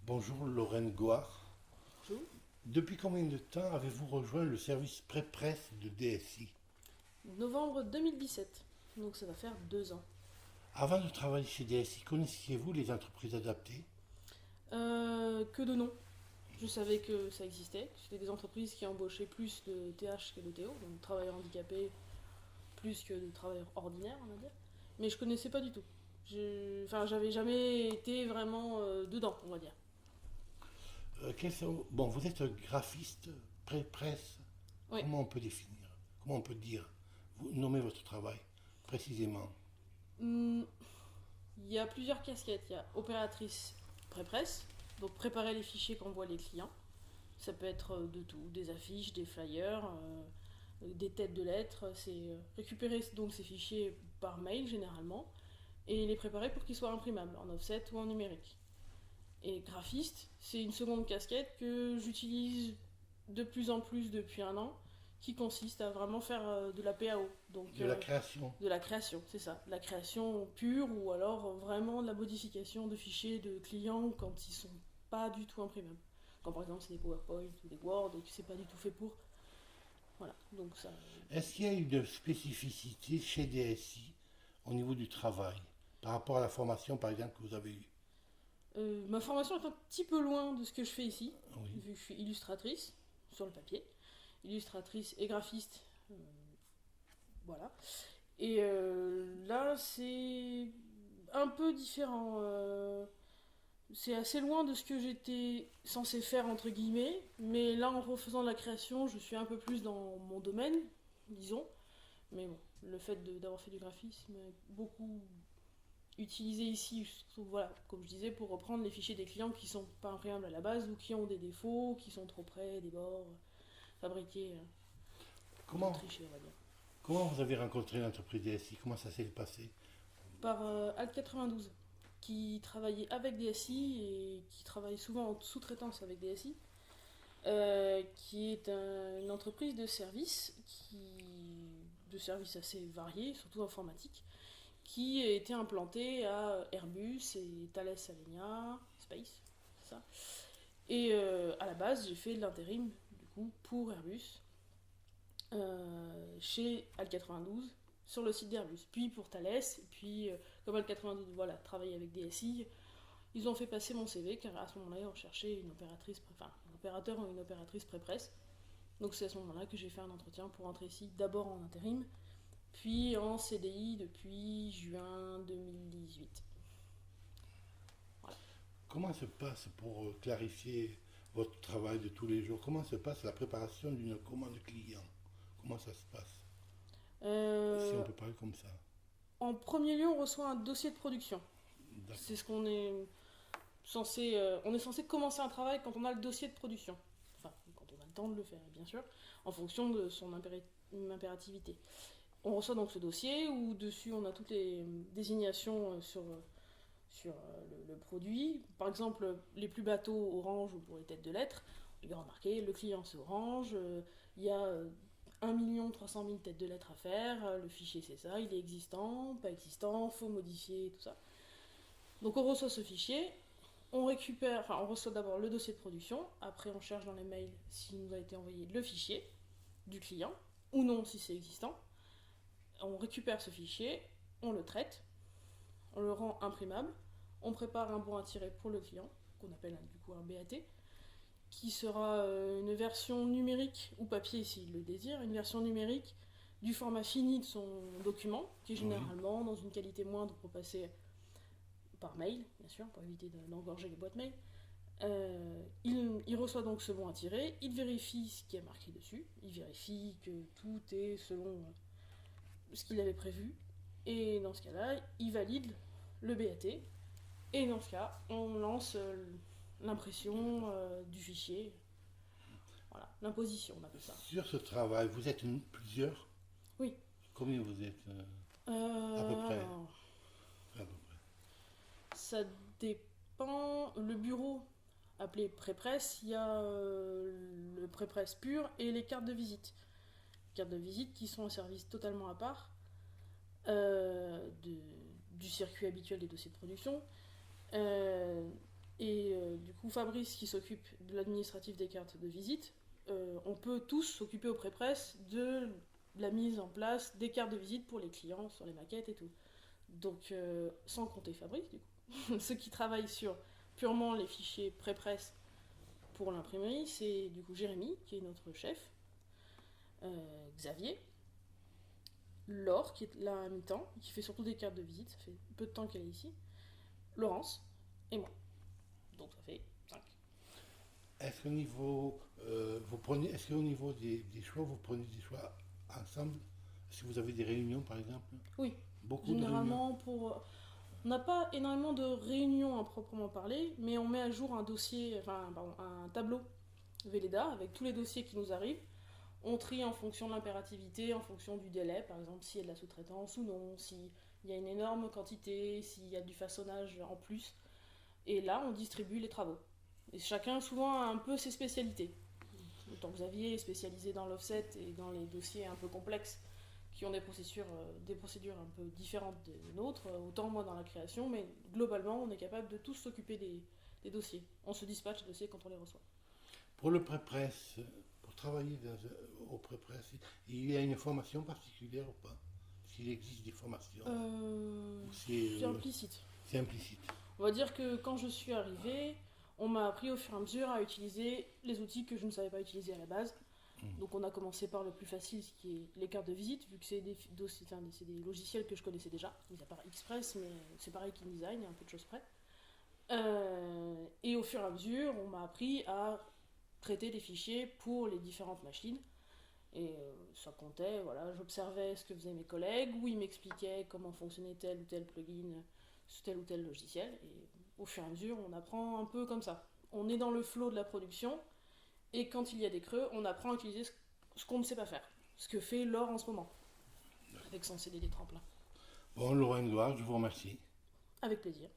Bonjour Lorraine Goire. Bonjour. Depuis combien de temps avez-vous rejoint le service pré-presse de DSI? Novembre 2017, donc ça va faire 2 ans. Avant de travailler chez DSI, connaissiez-vous les entreprises adaptées? Que de nom. Je savais que ça existait. C'était des entreprises qui embauchaient plus de TH que de TO, donc de travailleurs handicapés plus que de travailleurs ordinaires, on va dire. Mais je connaissais pas du tout. Enfin, j'avais jamais été vraiment dedans, on va dire. Bon, vous êtes graphiste pré-presse. Oui. Comment on peut définir? Comment on peut dire? Vous nommez votre travail précisément. Hmm, Il y a plusieurs casquettes. Il y a opératrice pré-presse, donc préparer les fichiers qu'envoient les clients. Ça peut être de tout, des affiches, des flyers, des têtes de lettres. C'est récupérer donc ces fichiers par mail généralement et les préparer pour qu'ils soient imprimables en offset ou en numérique. Et graphiste, c'est une seconde casquette que j'utilise de plus en plus depuis 1 an, qui consiste à vraiment faire de la PAO. Donc, De la création. de la création, c'est ça. De la création pure ou alors vraiment de la modification de fichiers de clients quand ils sont pas du tout imprimables. Quand par exemple c'est des PowerPoint ou des Word et que c'est pas du tout fait pour. Voilà, donc ça. Est-ce qu'il y a eu de spécificité chez DSI au niveau du travail par rapport à la formation, par exemple, que vous avez eue? Ma formation est un petit peu loin de ce que je fais ici, Oui. vu que je suis illustratrice sur le papier, illustratrice et graphiste, voilà. Et là, c'est un peu différent. C'est assez loin de ce que j'étais censé faire, entre guillemets, mais là, en refaisant de la création, je suis un peu plus dans mon domaine, disons. Mais bon, le fait d'avoir fait du graphisme est beaucoup utilisé ici, surtout, voilà, comme je disais, pour reprendre les fichiers des clients qui sont pas imprimables à la base ou qui ont des défauts, qui sont trop près des bords, fabriqués, Comment, trichés, on va dire. comment vous avez rencontré l'entreprise DSI? Comment ça s'est passé? Par Alt 92, qui travaillait avec DSI et qui travaille souvent en sous-traitance avec DSI, qui est une entreprise de services assez variés, surtout informatiques, qui a été implantée à Airbus et Thales Alenia Space, c'est ça. Et à la base, j'ai fait de l'intérim du coup pour Airbus chez Al 92 sur le site d'Airbus, puis pour Thales, et puis comme Al 92 voilà, travaille avec DSI, ils ont fait passer mon CV car à ce moment-là, ils recherchaient une opératrice, enfin un opérateur ou une opératrice pré-presse. Donc c'est à ce moment-là que j'ai fait un entretien pour rentrer ici, d'abord en intérim, puis en CDI depuis juin 2018. Voilà. Comment se passe, pour clarifier votre travail de tous les jours, comment se passe la préparation d'une commande client? Comment ça se passe? Si on Euh, peut parler comme ça. En premier lieu, on reçoit un dossier de production. D'accord. C'est ce qu'on est censé. On est censé commencer un travail quand on a le dossier de production. Enfin, quand on a le temps de le faire, bien sûr, en fonction de son impérativité. On reçoit donc ce dossier où dessus on a toutes les désignations sur le produit. Par exemple, les plus bateaux orange ou pour les têtes de lettres, il y a remarqué le client c'est orange, il y a 1 300 000 têtes de lettres à faire, le fichier c'est ça, il est existant, pas existant, faut modifier, tout ça. Donc on reçoit ce fichier, on reçoit d'abord le dossier de production, après on cherche dans les mails s'il nous a été envoyé le fichier du client, ou non si c'est existant. On récupère ce fichier, on le traite, on le rend imprimable, on prépare un bon à tirer pour le client, qu'on appelle du coup un BAT, qui sera une version numérique ou papier s'il le désire, une version numérique du format fini de son document, qui est Oui. généralement dans une qualité moindre pour passer par mail, bien sûr, pour éviter d'engorger les boîtes mail. Il reçoit donc ce bon à tirer, il vérifie ce qui est marqué dessus, il vérifie que tout est selon ce qu'il avait prévu, et dans ce cas-là, il valide le BAT, et dans ce cas, on lance l'impression du fichier. Voilà, l'imposition, on appelle ça. Sur ce travail, vous êtes plusieurs? Oui. Combien vous êtes à peu près? Alors, À peu près. ça dépend. Le bureau appelé pré-presse, il y a le pré-presse pur et les cartes de visite. Cartes de visite qui sont un service totalement à part du circuit habituel des dossiers de production. Du coup, coup Fabrice qui s'occupe de l'administratif des cartes de visite, on peut tous s'occuper au pré-presse de la mise en place des cartes de visite pour les clients sur les maquettes et tout. Donc, sans compter Fabrice, du coup. Ceux qui travaillent sur purement les fichiers pré-presse pour l'imprimerie, c'est du coup Jérémy, qui est notre chef, Xavier, Laure, qui est là à mi-temps, qui fait surtout des cartes de visite, ça fait peu de temps qu'elle est ici, Laurence, et moi. Donc ça fait 5. Est-ce qu'au niveau, est-ce qu'au niveau des choix, vous prenez des choix ensemble? Est-ce que vous avez des réunions, par exemple? Oui. Beaucoup Généralement, de réunions. on n'a pas énormément de réunions à proprement parler, mais on met à jour un dossier, un tableau Velleda avec tous les dossiers qui nous arrivent. On trie en fonction de l'impérativité, en fonction du délai, par exemple s'il y a de la sous-traitance ou non, s'il y a une énorme quantité, s'il y a du façonnage en plus. Et là, on distribue les travaux. Et chacun, souvent, a un peu ses spécialités. Autant Xavier est spécialisé dans l'offset et dans les dossiers un peu complexes qui ont des procédures un peu différentes des nôtres, autant moi dans la création, mais globalement, on est capable de tous s'occuper des dossiers. On se dispatche les dossiers quand on les reçoit. Pour le pré-presse, pour travailler au pré-presse, il y a une formation particulière ou pas? S'il existe des formations? C'est implicite. C'est implicite. On va dire que quand je suis arrivée, on m'a appris au fur et à mesure à utiliser les outils que je ne savais pas utiliser à la base. Donc on a commencé par le plus facile, ce qui est les cartes de visite, vu que c'est des logiciels que je connaissais déjà, mis à part Express, mais c'est pareil qu'InDesign, il y a un peu de choses près. Et au fur et à mesure, on m'a appris à traiter des fichiers pour les différentes machines. Et ça comptait, voilà, j'observais ce que faisaient mes collègues, ou ils m'expliquaient comment fonctionnait tel ou tel plugin sur tel ou tel logiciel. Et au fur et à mesure, on apprend un peu comme ça. On est dans le flow de la production, et quand il y a des creux, on apprend à utiliser ce qu'on ne sait pas faire. Ce que fait Laure en ce moment, avec son CD des tremplins. Bon, Laurent Edouard, je vous remercie. Avec plaisir.